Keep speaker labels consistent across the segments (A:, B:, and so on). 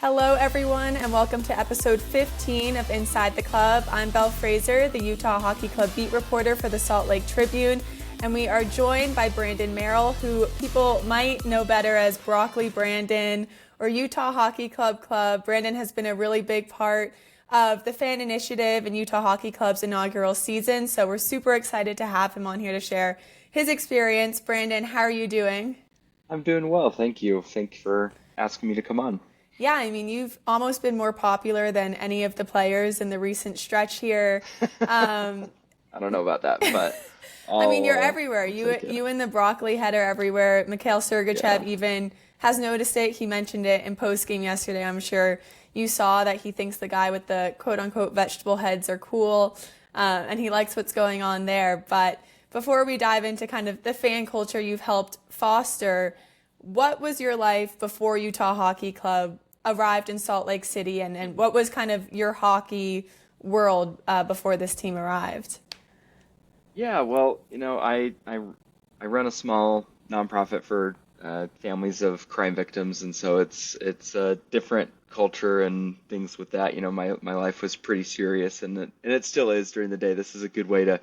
A: Hello, everyone, and welcome to episode 15 of Inside the Club. I'm Belle Fraser, the Utah Hockey Club beat reporter for the Salt Lake Tribune, and we are joined by Brandon Merrill, who people might know better as Broccoli Brandon or Utah Hockey Club. Brandon has been a really big part of the fan initiative and Utah Hockey Club's inaugural season, so we're super excited to have him on here to share his experience. Brandon, how are you doing?
B: I'm doing well, thank you. Thank you for asking me to come on.
A: Yeah, I mean, you've almost been more popular than any of the players in the recent stretch here. Um,
B: I don't know about that, but
A: I mean, you're
B: I'll
A: everywhere.
B: I'll
A: You
B: take it.
A: you and the broccoli head are everywhere. Mikhail
B: Yeah.
A: Sergachev even has noticed it. He mentioned it in post game yesterday. I'm sure you saw that he thinks the guy with the quote unquote vegetable heads are cool, and he likes what's going on there. But before we dive into kind of the fan culture you've helped foster, what was your life before Utah Hockey Club arrived in Salt Lake City, and what was kind of your hockey world before this team arrived?
B: Yeah, well, I run a small nonprofit for families of crime victims, and so it's a different culture and things with that. My life was pretty serious, and it still is during the day. This is a good way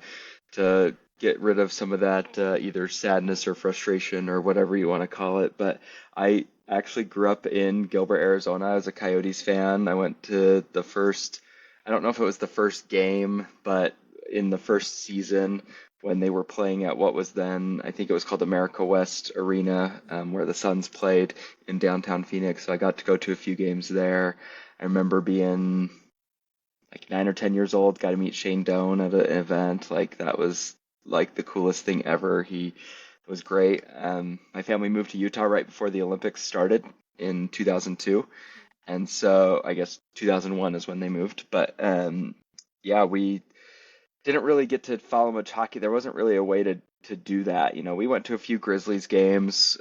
B: to get rid of some of that either sadness or frustration or whatever you want to call it. But I actually grew up in Gilbert, Arizona. I was a Coyotes fan. I went to the first, I don't know if it was the first game, but in the first season when they were playing at what was then, I think it was called America West Arena, where the Suns played in downtown Phoenix. So I got to go to a few games there. I remember being like 9 or 10 years old, got to meet Shane Doan at an event. Like that was like the coolest thing ever. He was great. My family moved to Utah right before the Olympics started in 2002, and so I guess 2001 is when they moved. But yeah, we didn't really get to follow much hockey. There wasn't really a way to do that. We went to a few Grizzlies games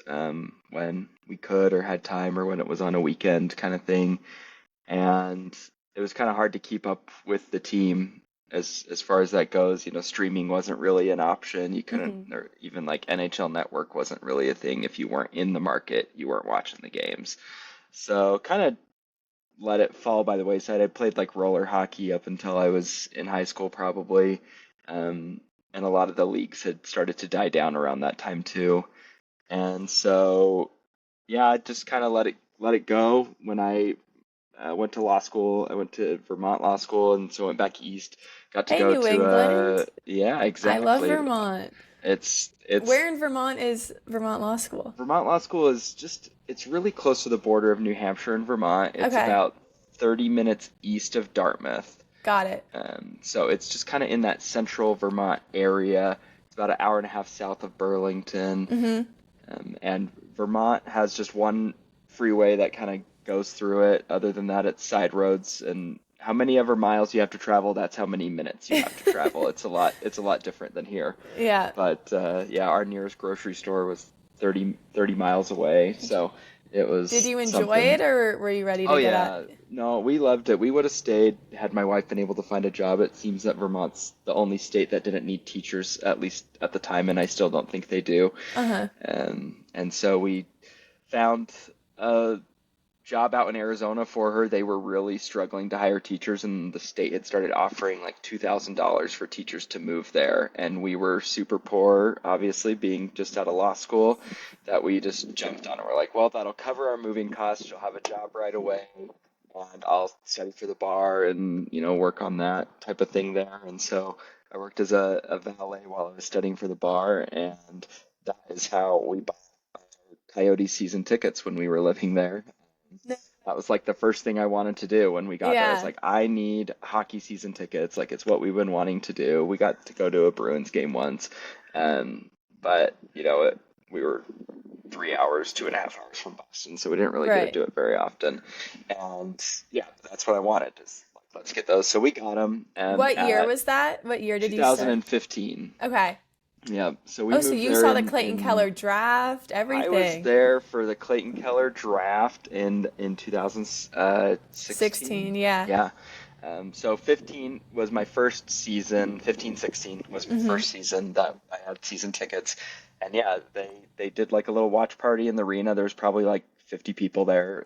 B: when we could or had time or when it was on a weekend kind of thing, and it was kind of hard to keep up with the team as far as that goes. Streaming wasn't really an option. You couldn't,
A: Hmm.
B: or even like NHL Network wasn't really a thing. If you weren't in the market, you weren't watching the games. So kind of let it fall by the wayside. I played like roller hockey up until I was in high school, probably. And a lot of the leagues had started to die down around that time too. And so, yeah, I just kind of let it go when I went to law school. I went to Vermont Law School, and so went back east. Got to
A: Hey,
B: go
A: New
B: to
A: England.
B: yeah,
A: I love
B: exactly.
A: Vermont.
B: It's
A: Where in Vermont is Vermont Law School?
B: Vermont Law School is just it's really close to the border of New Hampshire and Vermont. It's
A: Okay,
B: about 30 minutes east of Dartmouth.
A: got it.
B: So it's just kind of in that central Vermont area. It's about an hour and a half south of Burlington.
A: Hmm.
B: And Vermont has just one freeway that kind of goes through it. Other than that, it's side roads. And how many ever miles you have to travel, that's how many minutes you have to travel. It's a lot different than here.
A: Yeah.
B: But yeah, our nearest grocery store was 30 miles away. So it
A: Did
B: was
A: you enjoy
B: something.
A: it, or were you ready
B: Oh
A: to get out?
B: yeah, no, we loved it. We would have stayed had my wife been able to find a job. It seems that Vermont's the only state that didn't need teachers, at least at the time, and I still don't think they do.
A: Uh-huh.
B: And so we found a job out in Arizona for her. They were really struggling to hire teachers, and the state had started offering like $2,000 for teachers to move there. And we were super poor, obviously, being just out of law school, that we just jumped on it. We're like, well, that'll cover our moving costs. She'll have a job right away, and I'll study for the bar and, work on that type of thing there. And so I worked as a valet while I was studying for the bar, and that is how we bought Coyote season tickets when we were living there. That was like the first thing I wanted to do when we got there. I was
A: Yeah.
B: like, I need hockey season tickets. Like it's what we've been wanting to do. We got to go to a Bruins game once, but we were 3 hours, 2.5 hours from Boston, so we didn't really get to
A: Right.
B: do it very often. And yeah, that's what I wanted. Is like, let's get those. So we got them, and
A: What year
B: at
A: was that? What year did you start?
B: 2015.
A: Okay.
B: Yeah, so we
A: Oh, so
B: moved
A: you
B: there
A: saw the
B: in
A: Clayton
B: in
A: Keller draft,
B: I was
A: everything.
B: there for the Clayton Keller draft in
A: 16,
B: 2016.
A: yeah.
B: Yeah. So 15 was my first season. 15, 16 was my
A: Hmm.
B: first season that I had season tickets. And yeah, they did like a little watch party in the arena. There was probably like 50 people there.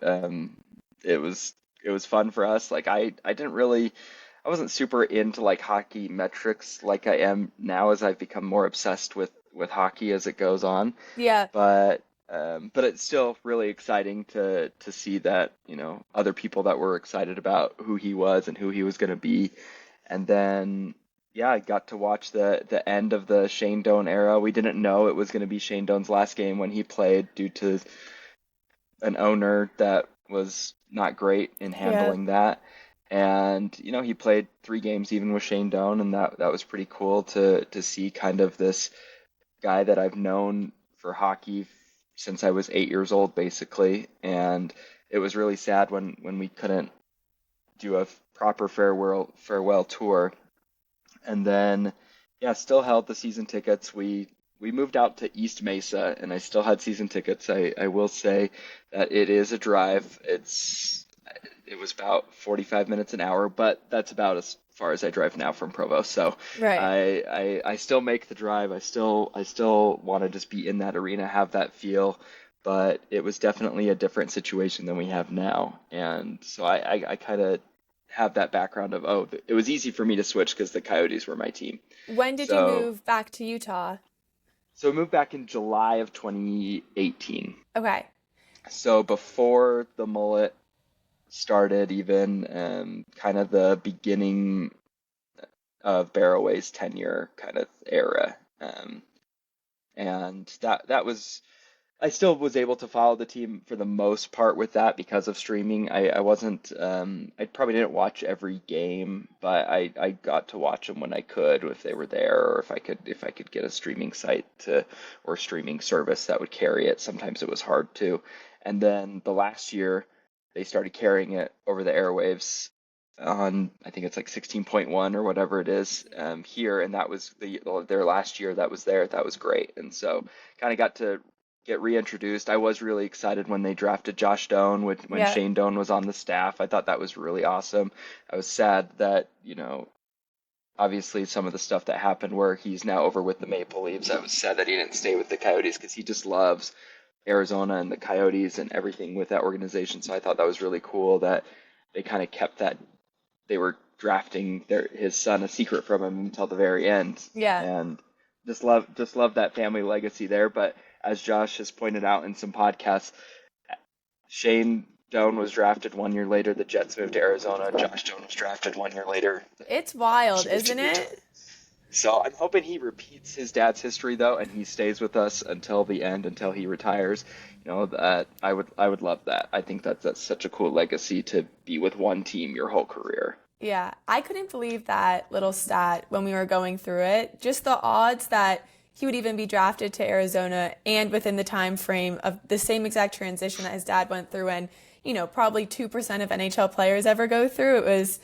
B: it was it was fun for us. Like I didn't really I wasn't super into like hockey metrics like I am now as I've become more obsessed with hockey as it goes on.
A: Yeah.
B: But it's still really exciting to see that, other people that were excited about who he was and who he was going to be. And then, yeah, I got to watch the end of the Shane Doan era. We didn't know it was going to be Shane Doan's last game when he played due to an owner that was not great in
A: Yeah.
B: handling that. And, he played 3 games even with Shane Doan, and that was pretty cool to see kind of this guy that I've known for hockey since I was 8 years old, basically. And it was really sad when we couldn't do a proper farewell tour. And then, yeah, still held the season tickets. We moved out to East Mesa, and I still had season tickets. I will say that it is a drive. It was about 45 minutes an hour, but that's about as far as I drive now from Provo. So
A: Right.
B: I still make the drive. I still want to just be in that arena, have that feel. But it was definitely a different situation than we have now. And so I kind of have that background of, oh, it was easy for me to switch because the Coyotes were my team.
A: When did you
B: So
A: move back to Utah?
B: so I moved back in July of 2018.
A: Okay.
B: So before the mullet started, even kind of the beginning of Barroway's tenure kind of era. And that was I still was able to follow the team for the most part with that because of streaming. I wasn't I probably didn't watch every game, but I got to watch them when I could if they were there or if I could get a streaming site to or streaming service that would carry it. Sometimes it was hard to. And then the last year they started carrying it over the airwaves on I think it's like 16.1 or whatever it is here, and that was their last year that was there. That was great, and so kind of got to get reintroduced. I was really excited when they drafted Josh Doan when
A: Yeah.
B: Shane Doan was on the staff. I thought that was really awesome. I was sad that, obviously some of the stuff that happened where he's now over with the Maple Leafs. I was sad that he didn't stay with the Coyotes because he just loves Arizona and the Coyotes and everything with that organization. So I thought that was really cool that they kind of kept that they were drafting his son a secret from him until the very end,
A: Yeah.
B: and just love that family legacy there. But as Josh has pointed out in some podcasts, Shane Doan was drafted 1 year later. The Jets moved to Arizona. Josh Doan was drafted 1 year later.
A: It's wild,
B: He moved to
A: isn't
B: Utah.
A: it?
B: So I'm hoping he repeats his dad's history though, and he stays with us until the end, until he retires. That I would love that. I think that's such a cool legacy to be with one team your whole career.
A: Yeah, I couldn't believe that little stat when we were going through it. Just the odds that he would even be drafted to Arizona and within the time frame of the same exact transition that his dad went through and, probably 2% of NHL players ever go through. It was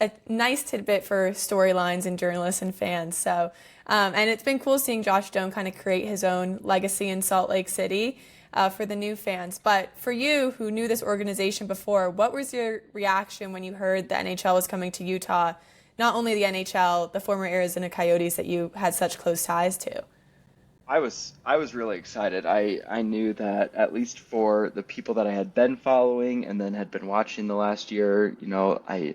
A: a nice tidbit for storylines and journalists and fans. So, and it's been cool seeing Josh Doan kind of create his own legacy in Salt Lake City for the new fans. But for you, who knew this organization before, what was your reaction when you heard the NHL was coming to Utah? Not only the NHL, the former Arizona Coyotes that you had such close ties to.
B: I was really excited. I knew that at least for the people that I had been following and then had been watching the last year, I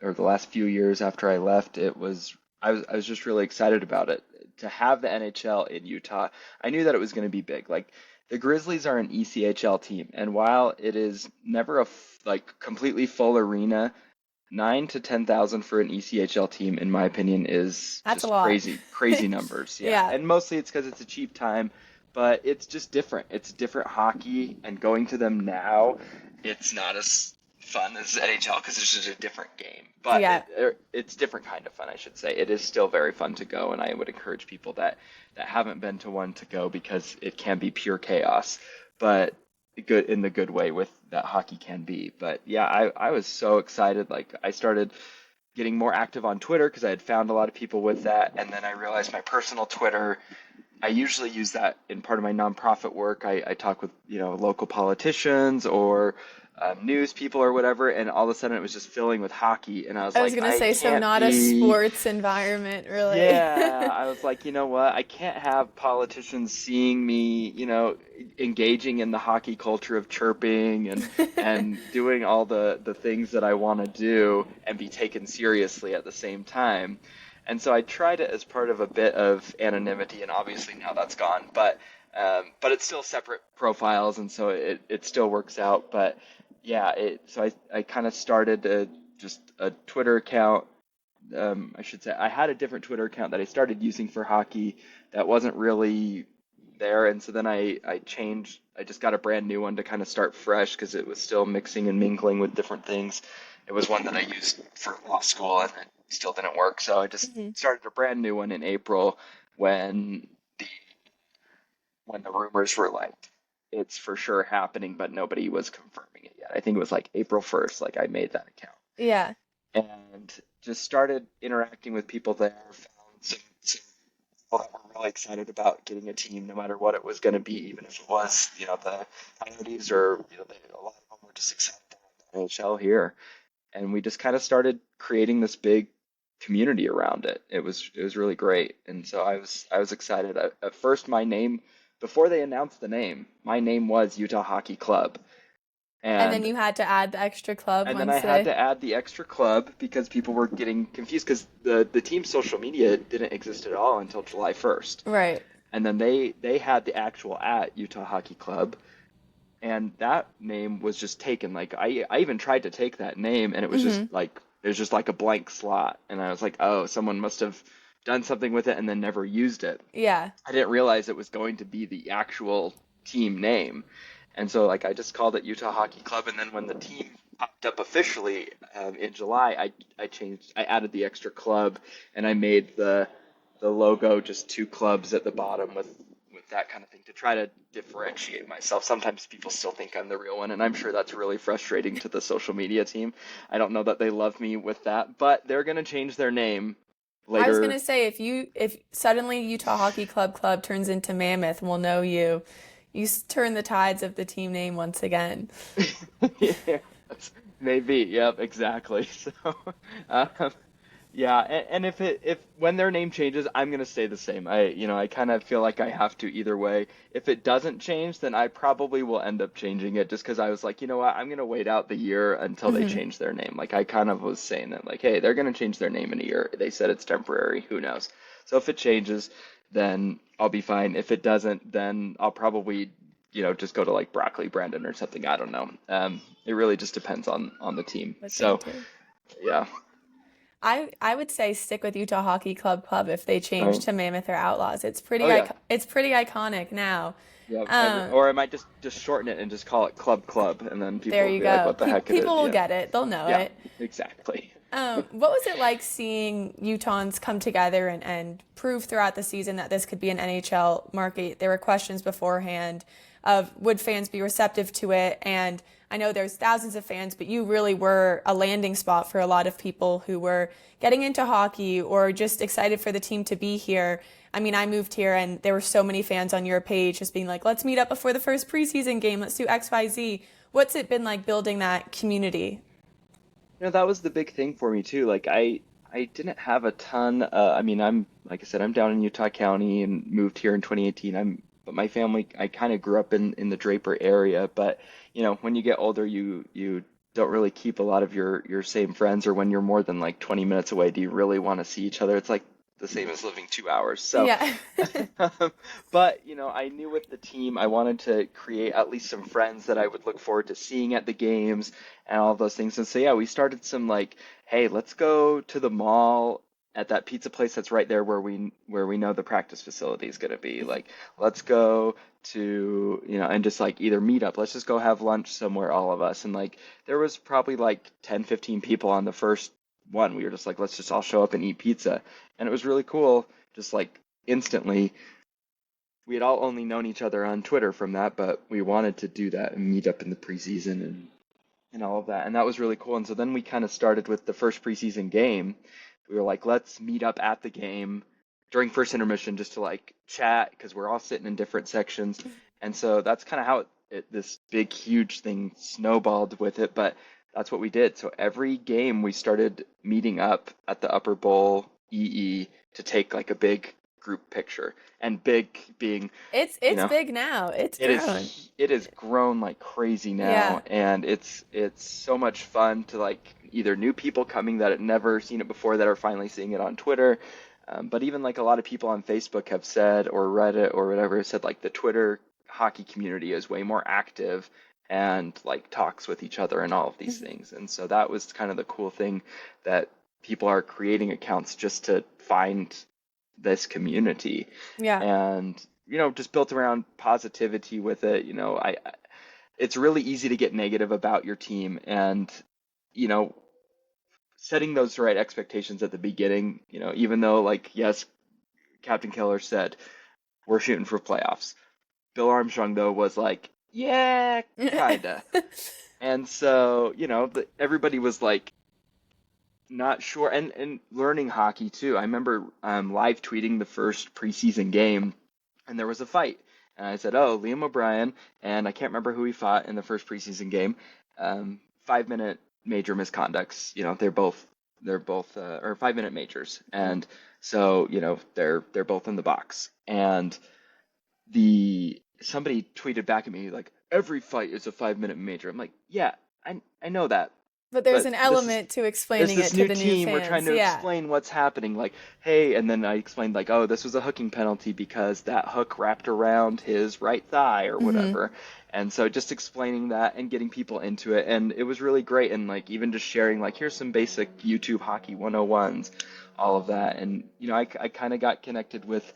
B: or the last few years after I left, I was just really excited about it. To have the NHL in Utah, I knew that it was going to be big. Like the Grizzlies are an ECHL team, and while it is never like completely full arena, 9 to 10,000 for an ECHL team, in my opinion, is
A: That's a
B: just
A: lot.
B: crazy, crazy numbers. Yeah,
A: Yeah.
B: and mostly it's because it's a cheap time, but it's just different. It's different hockey, and going to them now, it's not as fun as NHL because it's just a different game. But
A: Yeah.
B: it's different kind of fun, I should say. It is still very fun to go, and I would encourage people that haven't been to one to go because it can be pure chaos. But good in the good way with that hockey can be. But yeah, I was so excited. Like I started getting more active on Twitter because I had found a lot of people with that, and then I realized my personal Twitter. I usually use that in part of my nonprofit work. I talk with local politicians or news people or whatever, and all of a sudden it was just filling with hockey, and I was
A: I was
B: like,
A: gonna
B: I
A: say, so
B: can't
A: not a
B: be.
A: sports environment, really.
B: Yeah, I was like, you know what? I can't have politicians seeing me, engaging in the hockey culture of chirping and doing all the things that I want to do and be taken seriously at the same time. And so I tried it as part of a bit of anonymity, and obviously now that's gone. But it's still separate profiles, and so it still works out. But yeah, so I kind of started just a Twitter account. I should say I had a different Twitter account that I started using for hockey that wasn't really there, and so then I changed. I just got a brand new one to kind of start fresh because it was still mixing and mingling with different things. It was one that I used for law school, and it still didn't work, so I just
A: Mhm.
B: started a brand new one in April when the when the rumors were like it's for sure happening, but nobody was confirming it yet. I think it was like April 1st, like I made that account
A: Yeah.
B: and just started interacting with people there. Found some people that were really excited about getting a team, no matter what it was going to be, even if it was, the Coyotes or a lot of them were just excited about the NHL here, and we just kind of started creating this big community around it. It was really great, and so I was excited. At first, my name before they announced the name, my name was Utah Hockey Club,
A: And then
B: and
A: you had to add the extra club
B: and then I
A: once
B: had
A: they.
B: to add the extra club because people were getting confused because the team's social media didn't exist at all until July 1st.
A: Right.
B: And then they had the actual at Utah Hockey Club, and that name was just taken. Like I even tried to take that name, and
A: Hmm.
B: it was just like a blank slot, and I was like, oh, someone must have done something with it and then never used it.
A: Yeah.
B: I didn't realize it was going to be the actual team name. And so like I just called it Utah Hockey Club, and then when the team popped up officially in July, I added the extra club, and I made the logo just two clubs at the bottom with that kind of thing to try to differentiate myself. Sometimes people still think I'm the real one, and I'm sure that's really frustrating to the social media team. I don't know that they love me with that, but they're gonna change their name
A: I was
B: later.
A: gonna say, if suddenly Utah Hockey Club turns into Mammoth, we'll know you. You turn the tides of the team name once again.
B: Yeah, maybe. Yep, exactly. So, um, yeah, and if when their name changes, I'm gonna stay the same. I kind of feel like I have to either way. If it doesn't change, then I probably will end up changing it just because I was like, you know what, I'm gonna wait out the year until they
A: Hmm.
B: change their name. Like I kind of was saying that, like, hey, they're gonna change their name in a year. They said it's temporary. Who knows? So if it changes, then I'll be fine. If it doesn't, then I'll probably just go to like Broccoli Brandon or something. I don't know. It really just depends on the team.
A: What they
B: So
A: do.
B: yeah,
A: I would say stick with Utah Hockey Club if they change
B: right.
A: to Mammoth or Outlaws.
B: Oh yeah,
A: It's pretty iconic now.
B: yeah.
A: Um,
B: Or I might just shorten it and just call it Club Club, and then people
A: there
B: will
A: you
B: be like,
A: go.
B: "What the heck it is?"
A: People will
B: Yeah,
A: get it. They'll know
B: yeah,
A: it.
B: exactly.
A: What was it like seeing Utahns come together and prove throughout the season that this could be an NHL market? There were questions beforehand of would fans be receptive to it? And I know there's thousands of fans, but you really were a landing spot for a lot of people who were getting into hockey or just excited for the team to be here. I mean, I moved here and there were so many fans on your page just being like, let's meet up before the first preseason game. Let's do XYZ. What's it been like building that community?
B: That was the big thing for me too. Like I didn't have a ton. I mean, I'm like I said, I'm down in Utah County and moved here in 2018. But my family, I kind of grew up in the Draper area. But when you get older, you don't really keep a lot of your same friends. Or when you're more than like 20 minutes away, do you really want to see each other? It's like the same as living 2 hours. So,
A: Yeah.
B: but I knew with the team, I wanted to create at least some friends that I would look forward to seeing at the games and all of those things. And so yeah, we started some like, hey, let's go to the mall at that pizza place that's right there where we know the practice facility is going to be. Like, let's go to, and just like either meet up. Let's just go have lunch somewhere, all of us. And like there was probably like 10, 15 people on the first one. We were just like, let's just all show up and eat pizza. And it was really cool, just like instantly. We had all only known each other on Twitter from that, but we wanted to do that and meet up in the preseason and all of that. And that was really cool. And so then we kind of started with the first preseason game. We were like, let's meet up at the game during first intermission just to like chat because we're all sitting in different sections. And so that's kind of how it this big, huge thing snowballed with it, but that's what we did. So every game we started meeting up at the Upper Bowl EE to take like a big group picture. And big being, you
A: It's
B: know,
A: big now. It's grown.
B: it has grown like crazy
A: Yeah.
B: now, and it's so much fun to like either new people coming that had never seen it before that are finally seeing it on Twitter, but even like a lot of people on Facebook have said or Reddit or whatever have said like the Twitter hockey community is way more active and like talks with each other and all of these things, and so that was kind of the cool thing that people are creating accounts just to find this community
A: Yeah.
B: and just built around positivity with it. It's really easy to get negative about your team, and you know setting those right expectations at the beginning, even though like yes, Captain Keller said we're shooting for playoffs. Bill Armstrong though was like, yeah, kinda. And so, everybody was like not sure, and learning hockey too. I remember live tweeting the first preseason game, and there was a fight. And I said, "Oh, Liam O'Brien," and I can't remember who he fought in the first preseason game. 5 minute major misconducts. They're both or 5 minute majors, and so they're both in the box. And the somebody tweeted back at me like, "Every fight is a 5 minute major." I'm like, "Yeah, I know that,
A: But there's
B: but
A: an
B: this is
A: element to
B: there's
A: explaining
B: this
A: it to
B: new
A: the new
B: team. We're trying
A: fans.
B: to
A: Yeah.
B: explain what's happening. Like, hey," and then I explained like, "Oh, this was a hooking penalty because that hook wrapped around his right thigh or whatever." And so just explaining that and getting people into it, and it was really great. And like even just sharing like, here's some basic YouTube hockey 101s, all of that. And I kind of got connected with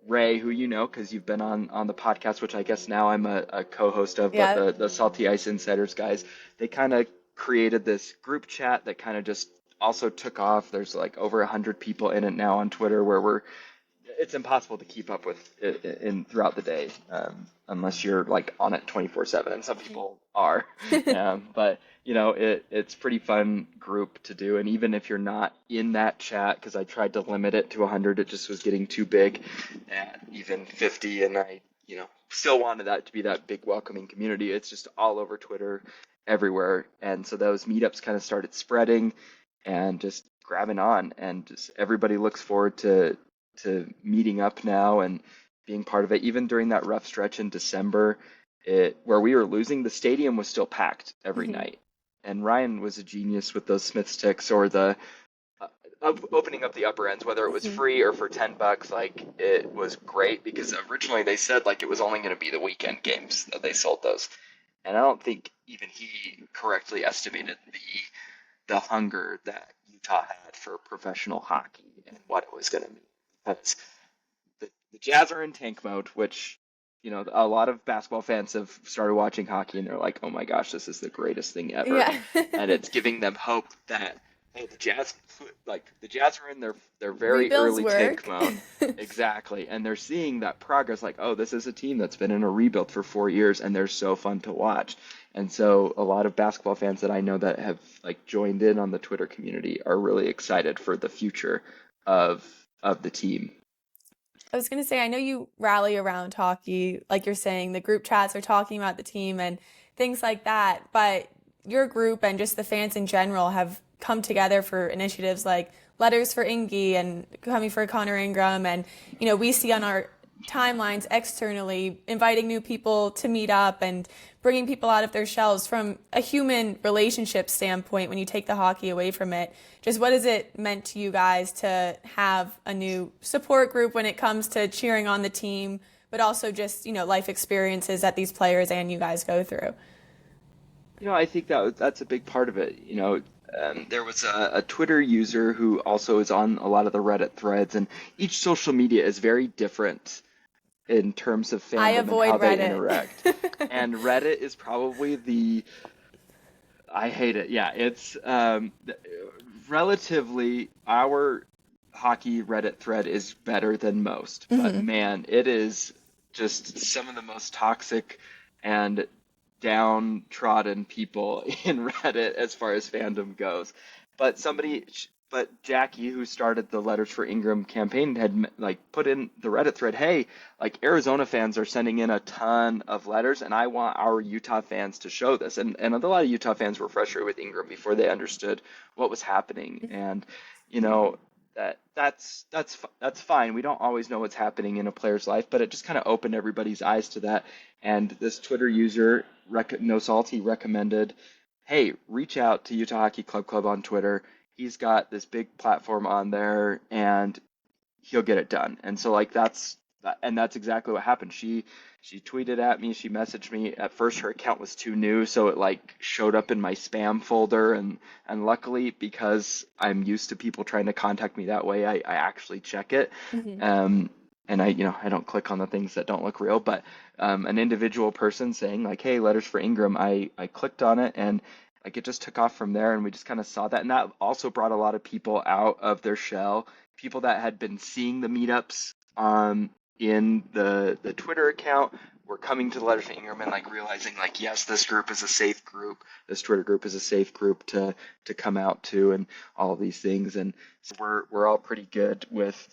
B: Ray, who because you've been on the podcast, which I guess now I'm a co-host of, but
A: Yeah.
B: the Salty Ice Insiders guys, they kind of created this group chat that kind of just also took off. There's like over 100 people in it now on Twitter, where it's impossible to keep up with it in throughout the day, unless you're like on it 24/7, and some people are. But it's pretty fun group to do, and even if you're not in that chat, because I tried to limit it to 100, it just was getting too big, and even 50, and I still wanted that to be that big welcoming community. It's just all over Twitter, everywhere, and so those meetups kind of started spreading and just grabbing on, and just everybody looks forward to meeting up now and being part of it. Even during that rough stretch in December, where we were losing, the stadium was still packed every night. And Ryan was a genius with those Smith sticks or the opening up the upper ends, whether it was free or for $10. Like it was great because originally they said like it was only going to be the weekend games that they sold those. And I don't think even he correctly estimated the hunger that Utah had for professional hockey and what it was going to mean. Because the Jazz are in tank mode, which a lot of basketball fans have started watching hockey and they're like, "Oh my gosh, this is the greatest thing ever,"
A: Yeah.
B: and it's giving them hope that hey, the Jazz are in their very
A: Rebuilds
B: early tank
A: work.
B: mode, exactly, and they're seeing that progress. Like, oh, this is a team that's been in a rebuild for 4 years, and they're so fun to watch. And so a lot of basketball fans that I know that have like joined in on the Twitter community are really excited for the future of the team.
A: I was going to say, I know you rally around hockey, like you're saying, the group chats are talking about the team and things like that, but your group and just the fans in general have come together for initiatives like Letters for Ingy and Coming for Connor Ingram. And, we see on our timelines externally inviting new people to meet up and bringing people out of their shells from a human relationship standpoint when you take the hockey away from it. Just what has it meant to you guys to have a new support group when it comes to cheering on the team, but also just, life experiences that these players and you guys go through?
B: I think that's a big part of it. There was a Twitter user who also is on a lot of the Reddit threads, and each social media is very different in terms of
A: I
B: fandom and
A: avoid
B: how they
A: Reddit.
B: interact. And Reddit is probably I hate it. Yeah, it's relatively our hockey Reddit thread is better than most, but man, it is just some of the most toxic and downtrodden people in Reddit as far as fandom goes. But somebody but Jackie, who started the Letters for Ingram campaign, had like put in the Reddit thread, hey, like Arizona fans are sending in a ton of letters, and I want our Utah fans to show this. And a lot of Utah fans were frustrated with Ingram before they understood what was happening. And you know that's fine. We don't always know what's happening in a player's life, but it just kind of opened everybody's eyes to that. And this Twitter user, No Salty, recommended, hey, reach out to Utah Hockey Club on Twitter. He's got this big platform on there, and he'll get it done. And so like that's exactly what happened. She tweeted at me, she messaged me. At first her account was too new, so it like showed up in my spam folder, and luckily, because I'm used to people trying to contact me that way, I actually check it.
A: Mhm.
B: And I don't click on the things that don't look real, but an individual person saying like, hey, Letters for Ingram, I clicked on it, and like it just took off from there, and we just kind of saw that. And that also brought a lot of people out of their shell, people that had been seeing the meetups in the Twitter account were coming to the Letters for Ingram and like realizing like, yes, this group is a safe group, this Twitter group is a safe group to come out to, and all of these things. And so we're all pretty good with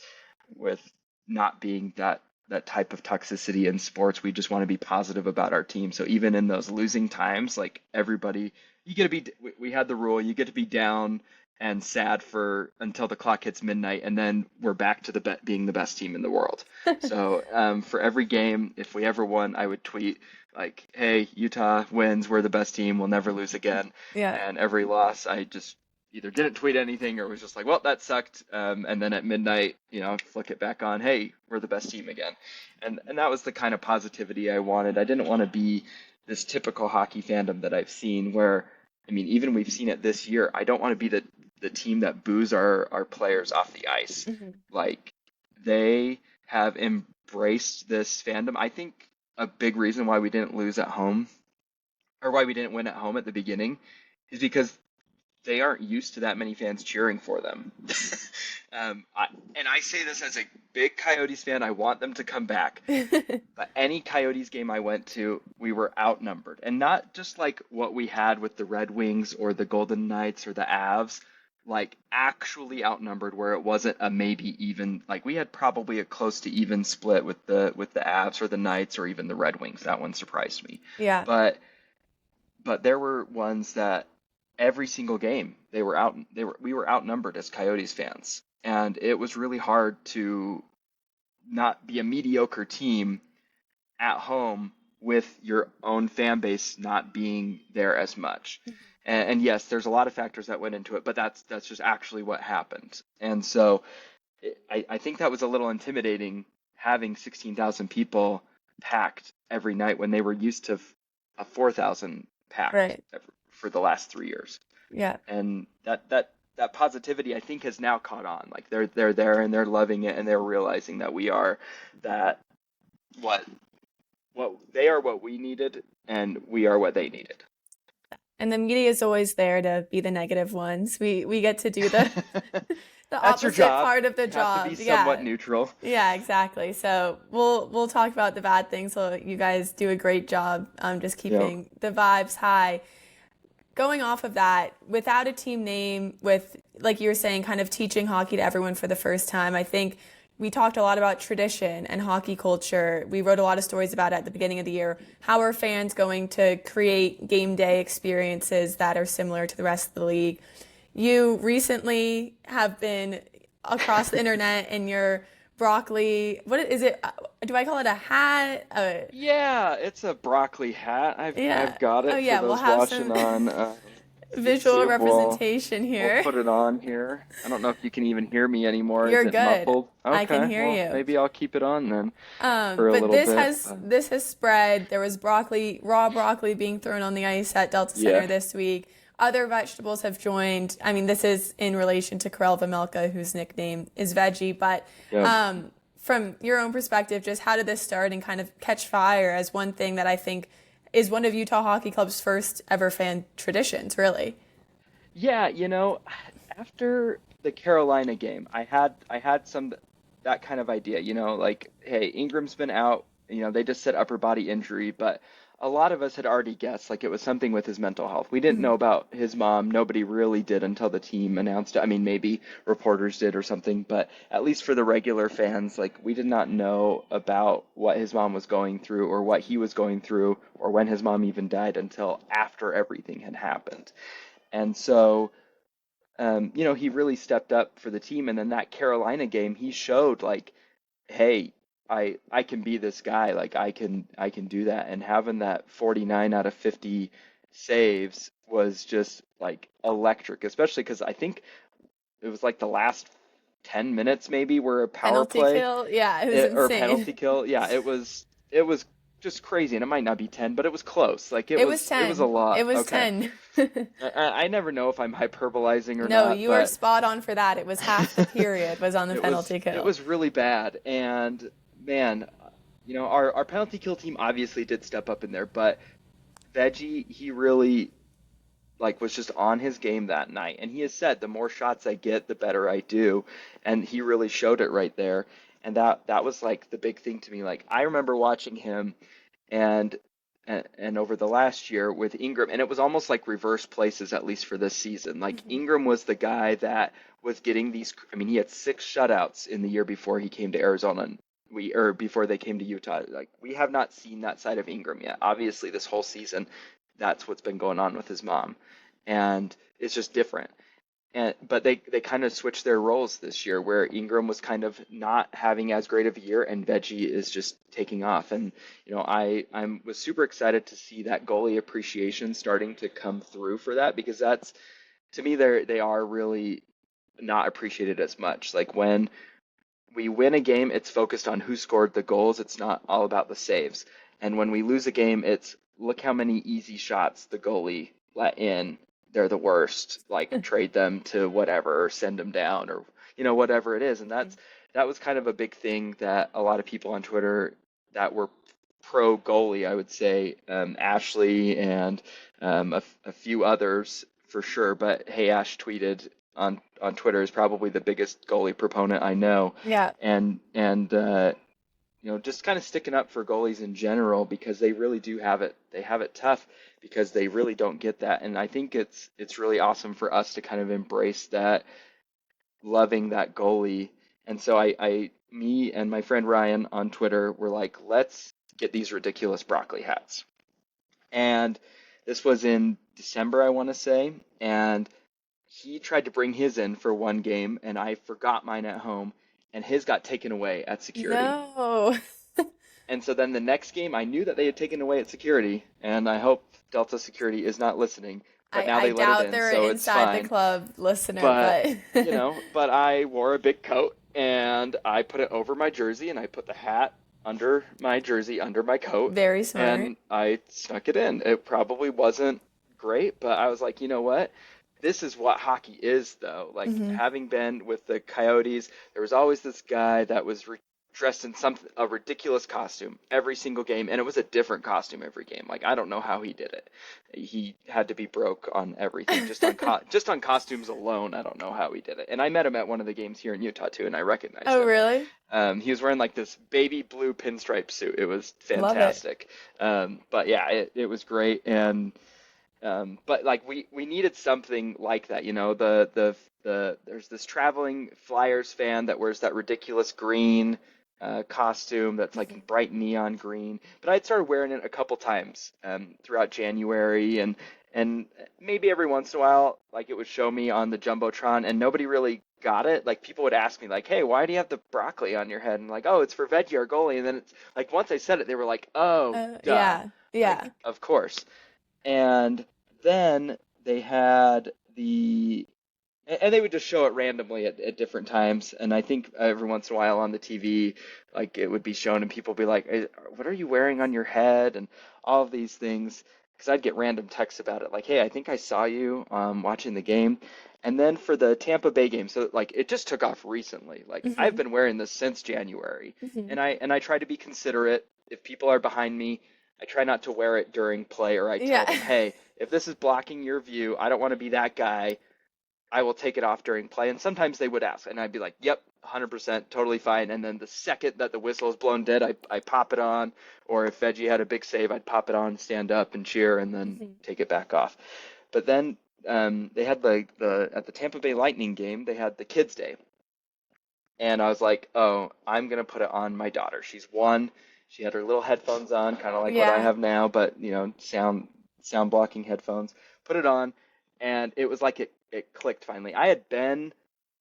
B: not being that type of toxicity in sports. We just want to be positive about our team. So even in those losing times, like everybody, you get to be, we had the rule, you get to be down and sad for until the clock hits midnight, and then we're back to being the best team in the world. So for every game, if we ever won, I would tweet like, hey, Utah wins, we're the best team, we'll never lose again.
A: Yeah.
B: And every loss, I just either didn't tweet anything or was just like, well, that sucked. And then at midnight, flick it back on, hey, we're the best team again. And that was the kind of positivity I wanted. I didn't want to be this typical hockey fandom that I've seen where, I mean, even we've seen it this year. I don't want to be the team that boos our players off the ice.
A: Mhm.
B: Like, they have embraced this fandom. I think a big reason why we didn't lose at home, or why we didn't win at home at the beginning, is because they aren't used to that many fans cheering for them. And I say this as a big Coyotes fan. I want them to come back. But any Coyotes game I went to, we were outnumbered. And not just like what we had with the Red Wings or the Golden Knights or the Avs, like actually outnumbered, where it wasn't a maybe even, like we had probably a close to even split with the Avs or the Knights or even the Red Wings. That one surprised me.
A: Yeah.
B: But there were ones that every single game we were outnumbered as Coyotes fans, and it was really hard to not be a mediocre team at home with your own fan base not being there as much. And yes, there's a lot of factors that went into it, but that's just actually what happened. And so I think that was a little intimidating, having 16,000 people packed every night when they were used to a 4,000 packed
A: Right.
B: for the last 3 years.
A: Yeah.
B: And that positivity, I think, has now caught on. Like they're there and they're loving it, and they're realizing that we are that what they are, what we needed, and we are what they needed.
A: And the media is always there to be the negative ones. We get to do the
B: That's your
A: opposite
B: job.
A: part of the
B: You
A: job.
B: have to be somewhat neutral.
A: Yeah, exactly. So we'll talk about the bad things. So you guys do a great job just keeping the vibes high. Going off of that, without a team name, with, like you were saying, kind of teaching hockey to everyone for the first time, I think we talked a lot about tradition and hockey culture. We wrote a lot of stories about it at the beginning of the year. How are fans going to create game day experiences that are similar to the rest of the league? You recently have been across the internet in your broccoli, what is it? Do I call it a hat?
B: Yeah, it's a broccoli hat.
A: Yeah.
B: I've got it
A: Oh yeah,
B: for
A: we'll
B: those
A: have
B: watching
A: some
B: on
A: visual
B: YouTube.
A: representation
B: We'll
A: here.
B: put it on here. I don't know if you can even hear me anymore.
A: You're
B: Is it
A: good.
B: muffled?
A: I can
B: Okay,
A: hear
B: well,
A: you.
B: maybe I'll keep it on then for a
A: But
B: little bit.
A: this has spread. There was raw broccoli being thrown on the ice at Delta Center
B: Yeah,
A: this week. Other vegetables have joined. I mean, this is in relation to Karel Vejmelka, whose nickname is Veggie. But
B: yep.
A: from your own perspective, just how did this start and kind of catch fire as one thing that I think is one of Utah Hockey Club's first ever fan traditions, really?
B: Yeah, after the Carolina game, I had some that kind of idea, like, hey, Ingram's been out, they just said upper body injury, but a lot of us had already guessed, like it was something with his mental health. We didn't
A: Mhm.
B: know about his mom. Nobody really did until the team announced it. I mean, maybe reporters did or something, but at least for the regular fans, like we did not know about what his mom was going through or what he was going through or when his mom even died until after everything had happened. And so, he really stepped up for the team. And then that Carolina game, he showed like, hey, I can be this guy. Like I can do that. And having that 49 out of 50 saves was just like electric, especially because I think it was like the last 10 minutes maybe were a power
A: Penalty
B: play
A: kill. Yeah, it was
B: or
A: insane.
B: penalty kill. Yeah, it was just crazy, and it might not be 10, but it was close. Like it
A: It was
B: was it was a
A: 10. It
B: lot.
A: was
B: Okay.
A: 10.
B: I never know if I'm hyperbolizing or
A: No,
B: not,
A: you were
B: but
A: spot on for that. It was half the period was on the penalty
B: it
A: kill.
B: was really bad. And man, our penalty kill team obviously did step up in there, but Veggie, he really like was just on his game that night. And he has said the more shots I get, the better I do. And he really showed it right there. And that was like the big thing to me. Like I remember watching him and and over the last year with Ingram, and it was almost like reverse places, at least for this season. Like
A: Mhm.
B: Ingram was the guy that was getting these. I mean, he had 6 shutouts in the year before he came to Arizona. And or before they came to Utah. Like we have not seen that side of Ingram yet. Obviously, this whole season, that's what's been going on with his mom, and it's just different. But they kind of switched their roles this year, where Ingram was kind of not having as great of a year, and Veggie is just taking off. And I was super excited to see that goalie appreciation starting to come through for that, because that's, to me, they are really not appreciated as much. Like when we win a game, it's focused on who scored the goals. It's not all about the saves. And when we lose a game, it's look how many easy shots the goalie let in. They're the worst. Like trade them to whatever, or send them down, or whatever it is. And that was kind of a big thing that a lot of people on Twitter that were pro goalie, I would say, Ashley and a few others for sure. But Hey Ash tweeted on Twitter is probably the biggest goalie proponent I know,
A: Yeah.
B: and just kind of sticking up for goalies in general, because they really do have it. They have it tough because they really don't get that, and I think it's really awesome for us to kind of embrace that, loving that goalie. And so me and my friend Ryan on Twitter were like, let's get these ridiculous broccoli hats. And this was in December, I want to say, and he tried to bring his in for one game, and I forgot mine at home, and his got taken away at security.
A: No.
B: And so then the next game, I knew that they had taken away at security, and I hope Delta Security is not listening, but now
A: I
B: they let it
A: doubt
B: in,
A: they're an
B: so it's
A: inside the
B: fine.
A: club listener,
B: But,
A: but
B: but I wore a big coat, and I put it over my jersey, and I put the hat under my jersey, under my coat,
A: very smart.
B: and I snuck it in. It probably wasn't great, but I was like, you know what? This is what hockey is, though. Like
A: Hmm.
B: having been with the Coyotes, there was always this guy that was dressed in a ridiculous costume every single game, and it was a different costume every game. Like I don't know how he did it. He had to be broke on everything, just on costumes alone. I don't know how he did it. And I met him at one of the games here in Utah too, and I recognized
A: Oh,
B: him.
A: really?
B: He was wearing like this baby blue pinstripe suit. It was
A: Love it.
B: fantastic. But yeah, it was great. And but like we needed something like that, there's this traveling Flyers fan that wears that ridiculous green costume that's like
A: Mhm.
B: bright neon green. But I'd started wearing it a couple times throughout January, and maybe every once in a while, like it would show me on the jumbotron, and nobody really got it. Like people would ask me, like, "Hey, why do you have the broccoli on your head?" And like, "Oh, it's for Veggie, our goalie." And then it's like once I said it, they were like, "Oh, duh."
A: Yeah.
B: Like,
A: Yeah.
B: of course. And then they had and they would just show it randomly at different times. And I think every once in a while on the TV, like it would be shown, and people would be like, "What are you wearing on your head?" And all of these things. Because I'd get random texts about it, like, "Hey, I think I saw you watching the game." And then for the Tampa Bay game, so like it just took off recently. Like I've
A: Hmm.
B: been wearing this since January,
A: Hmm.
B: and I try to be considerate. If people are behind me, I try not to wear it during play, or I tell
A: Yeah.
B: them, "Hey, if this is blocking your view, I don't want to be that guy. I will take it off during play. And sometimes they would ask, and I'd be like, yep, 100%, totally fine. And then the second that the whistle is blown dead, I pop it on. Or if Veggie had a big save, I'd pop it on, stand up and cheer, and then
A: Mhm.
B: take it back off. But then they had the at the Tampa Bay Lightning game, they had the Kids Day. And I was like, oh, I'm gonna put it on my daughter. She's 1. She had her little headphones on, kind of like what I
A: Yeah.
B: have now, but sound blocking headphones. Put it on, and it was like it clicked finally. I had been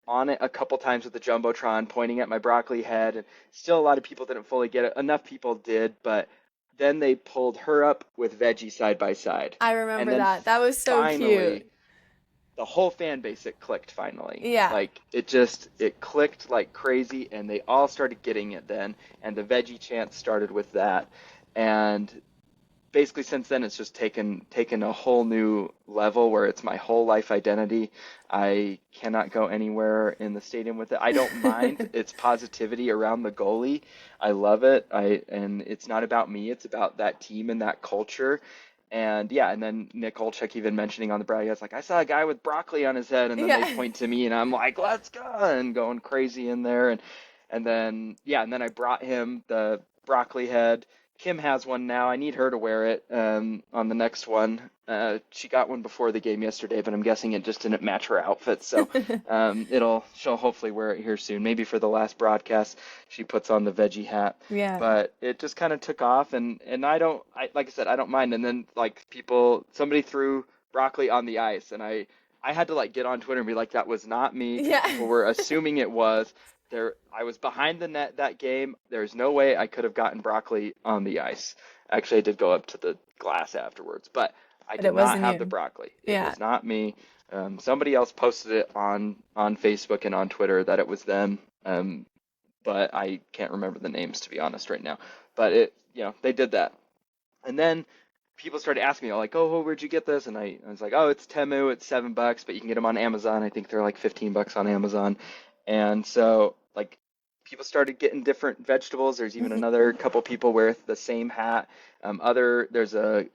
B: on it a couple times with the jumbotron, pointing at my broccoli head, and still a lot of people didn't fully get it. Enough people did, but then they pulled her up with Veggie side by side,
A: I
B: and
A: remember
B: then
A: that. That was so cute.
B: finally the whole fan base, it clicked finally.
A: Yeah.
B: Like it clicked like crazy, and they all started getting it then, and the Veggie chant started with that, and basically since then it's just taken a whole new level where it's my whole life identity. I cannot go anywhere in the stadium with it. I don't mind its positivity around the goalie. I love it. And it's not about me, it's about that team and that culture. And yeah, and then Nick Olchek even mentioning on the broadcast, like, I saw a guy with broccoli on his head, and then they
A: Yeah.
B: point to me, and I'm like, let's go, and going crazy in there, and then yeah, and then I brought him the broccoli head. Kim has one now. I need her to wear it on the next one. She got one before the game yesterday, but I'm guessing it just didn't match her outfit. So she'll hopefully wear it here soon. Maybe for the last broadcast, she puts on the Veggie hat.
A: Yeah.
B: But it just kind of took off, and like I said, I don't mind. And then like somebody threw broccoli on the ice, and I had to like get on Twitter and be like, that was not me.
A: Yeah.
B: People were assuming it was. I was behind the net that game. There's no way I could have gotten broccoli on the ice. Actually, I did go up to the glass afterwards, but I
A: But
B: did
A: it
B: not
A: wasn't
B: have the
A: you.
B: broccoli. It
A: Yeah.
B: was not me. Somebody else posted it on Facebook and on Twitter that it was them. But I can't remember the names to be honest right now. But they did that. And then people started asking me, like, oh, where'd you get this? And I was like, oh, it's Temu, it's $7, but you can get them on Amazon. I think they're like $15 on Amazon. And so, like, people started getting different vegetables. There's even another couple people with the same hat. There's a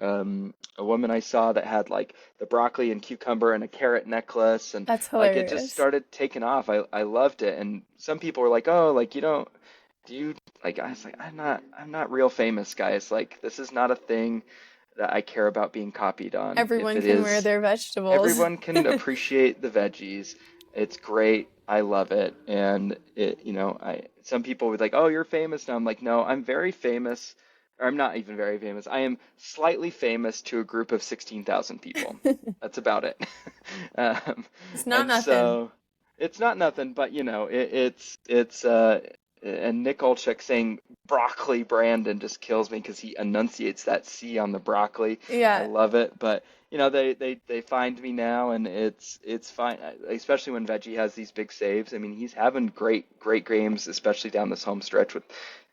B: woman I saw that had like the broccoli and cucumber and a carrot necklace, and
A: That's
B: like it just
A: hilarious.
B: started taking off. I loved it, and some people were like, oh, like you don't do you like I was like I'm not real famous, guys. Like this is not a thing that I care about being copied on. If
A: Everyone
B: it
A: can wear
B: is,
A: their vegetables.
B: everyone can appreciate the veggies. It's great. I love it. And I some people would like, "Oh, you're famous now." I'm like, "No, I'm very famous." Or I'm not even very famous. I am slightly famous to a group of 16,000 people. That's about it. Um,
A: It's not
B: and
A: nothing.
B: so it's not nothing, but it's and Nick Olchek saying broccoli Brandon just kills me because he enunciates that C on the broccoli. I
A: Yeah.
B: love it, but they find me now, and it's fine, especially when Veggie has these big saves. I mean, he's having great games, especially down this home stretch with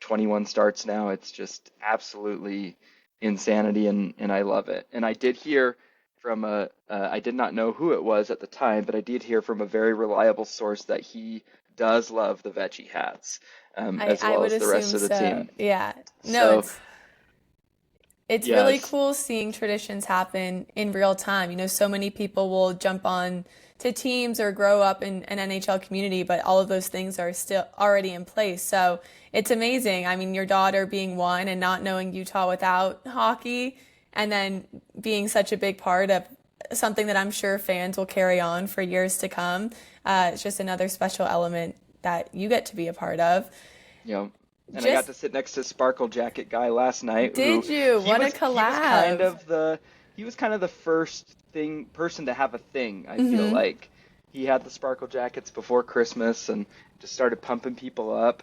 B: 21 starts now. It's just absolutely insanity, and I love it. And I did hear from I did not know who it was at the time, but I did hear from a very reliable source that he does love the Veggie hats, as
A: I
B: well
A: would
B: as the rest
A: assume
B: of the
A: so.
B: team.
A: Yeah. No,
B: So
A: it's really
B: yes,
A: cool seeing traditions happen in real time. So many people will jump on to teams or grow up in an NHL community, but all of those things are still already in place. So it's amazing. I mean, your daughter being one and not knowing Utah without hockey, and then being such a big part of something that I'm sure fans will carry on for years to come. It's just another special element that you get to be a part of.
B: you know, and I got
A: Just
B: to sit next to Sparkle Jacket guy last night, who
A: did you?
B: he
A: What a
B: was he was kind
A: collab.
B: of the first person to have a thing. I feel like he had the Sparkle Jackets before Christmas and just started pumping people up.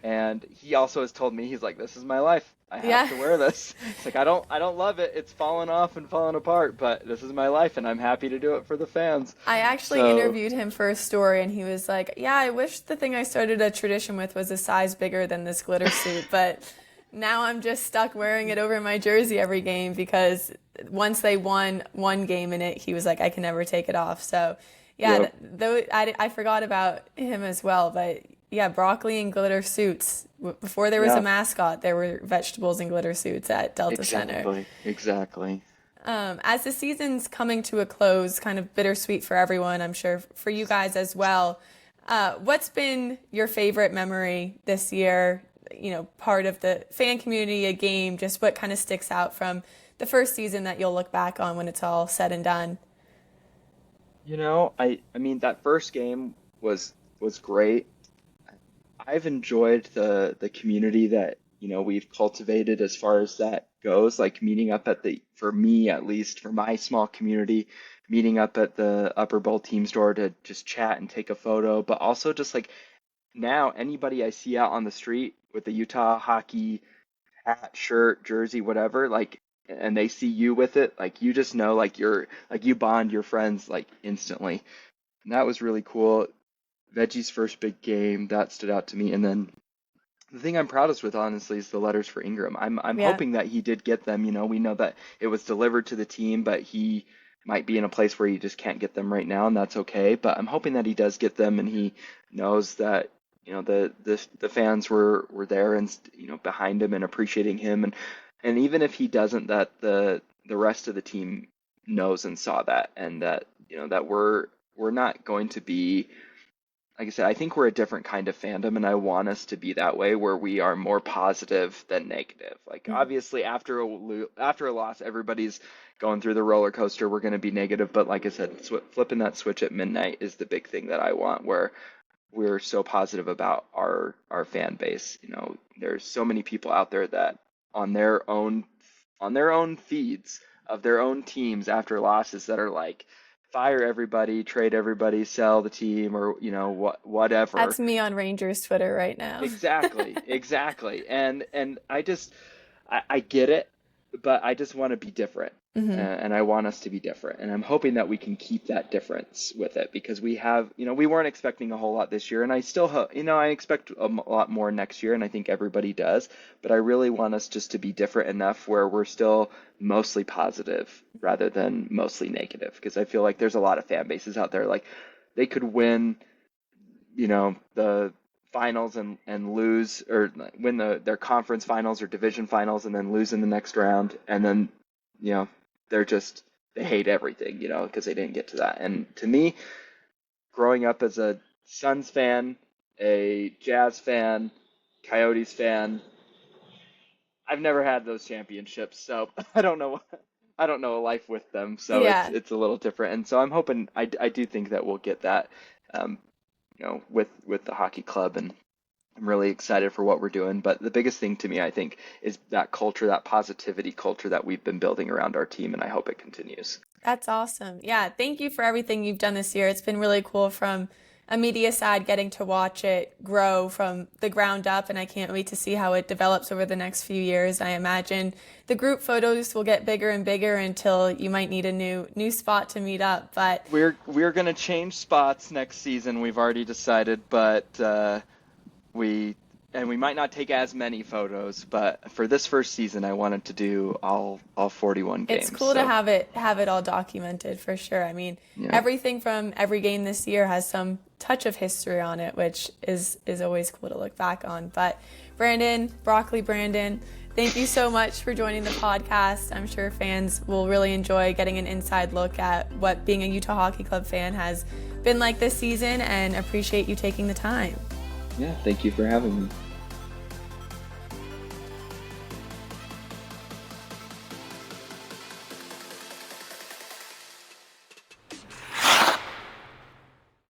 B: And he also has told me, he's like, this is my life. I have
A: Yeah.
B: to wear this. It's like I don't love it. It's falling off and falling apart, but this is my life, and I'm happy to do it for the fans.
A: I actually
B: So
A: interviewed him for a story, and he was like, "Yeah, I wish the thing I started a tradition with was a size bigger than this glitter suit, but now I'm just stuck wearing it over my jersey every game because once they won one game in it, he was like, I can never take it off." So, yeah,
B: yep,
A: though I forgot about him as well, but yeah, broccoli and glitter suits. Before there was a
B: yeah,
A: mascot, there were vegetables and glitter suits at Delta Center.
B: exactly.
A: As the season's coming to a close, kind of bittersweet for everyone, I'm sure for you guys as well. What's been your favorite memory this year? Part of the fan community, a game, just what kind of sticks out from the first season that you'll look back on when it's all said and done?
B: I mean that first game was great. I've enjoyed the community that, we've cultivated as far as that goes, like meeting up for me at least, for my small community, meeting up at the Upper Bowl team store to just chat and take a photo, but also just like now anybody I see out on the street with the Utah hockey hat, shirt, jersey, whatever, like, and they see you with it, like you just know, like you bond your friends like instantly. And that was really cool. Veggie's first big game, that stood out to me. And then the thing I'm proudest with, honestly, is the letters for Ingram. I'm
A: Yeah.
B: hoping that he did get them. We know that it was delivered to the team, but he might be in a place where he just can't get them right now, and that's okay. But I'm hoping that he does get them, and he knows that the fans were there and behind him and appreciating him, and even if he doesn't, that the rest of the team knows and saw that, and that that we're not going to be, like I said, I think we're a different kind of fandom, and I want us to be that way, where we are more positive than negative. Like obviously, after a loss, everybody's going through the roller coaster. We're going to be negative, but like I said, flipping that switch at midnight is the big thing that I want, where we're so positive about our fan base. There's so many people out there that on their own feeds of their own teams after losses that are like, fire everybody, trade everybody, sell the team, or whatever.
A: That's me on Rangers Twitter right now.
B: Exactly, exactly. And I get it, but I just want to be different.
A: Hmm.
B: And I want us to be different. And I'm hoping that we can keep that difference with it, because we weren't expecting a whole lot this year. And I still, I expect a lot more next year. And I think everybody does. But I really want us just to be different enough where we're still mostly positive rather than mostly negative. Because I feel like there's a lot of fan bases out there, like they could win, the finals and lose, or win their conference finals or division finals and then lose in the next round, and then you know they hate everything, because they didn't get to that. And to me, growing up as a Suns fan, a Jazz fan, Coyotes fan, I've never had those championships, so I don't know a life with them, so it's
A: Yeah.
B: it's a little different. And so I'm hoping, I do think that we'll get that, um, with the hockey club, and I'm really excited for what we're doing. But the biggest thing to me, I think, is that culture, that positivity culture that we've been building around our team, and I hope it continues.
A: That's awesome. Yeah, thank you for everything you've done this year. It's been really cool from a media side getting to watch it grow from the ground up, and I can't wait to see how it develops over the next few years. I imagine the group photos will get bigger and bigger until you might need a new spot to meet up. But
B: We're gonna change spots next season. We've already decided, but we we might not take as many photos. But for this first season, I wanted to do all 41
A: it's
B: games.
A: cool to
B: So
A: have it all documented for sure. I mean,
B: yeah,
A: everything from every game this year has some touch of history on it, which is always cool to look back on. But Brandon, thank you so much for joining the podcast. I'm sure fans will really enjoy getting an inside look at what being a Utah Hockey Club fan has been like this season, and appreciate you taking the time.
B: yeah. Thank you for having me.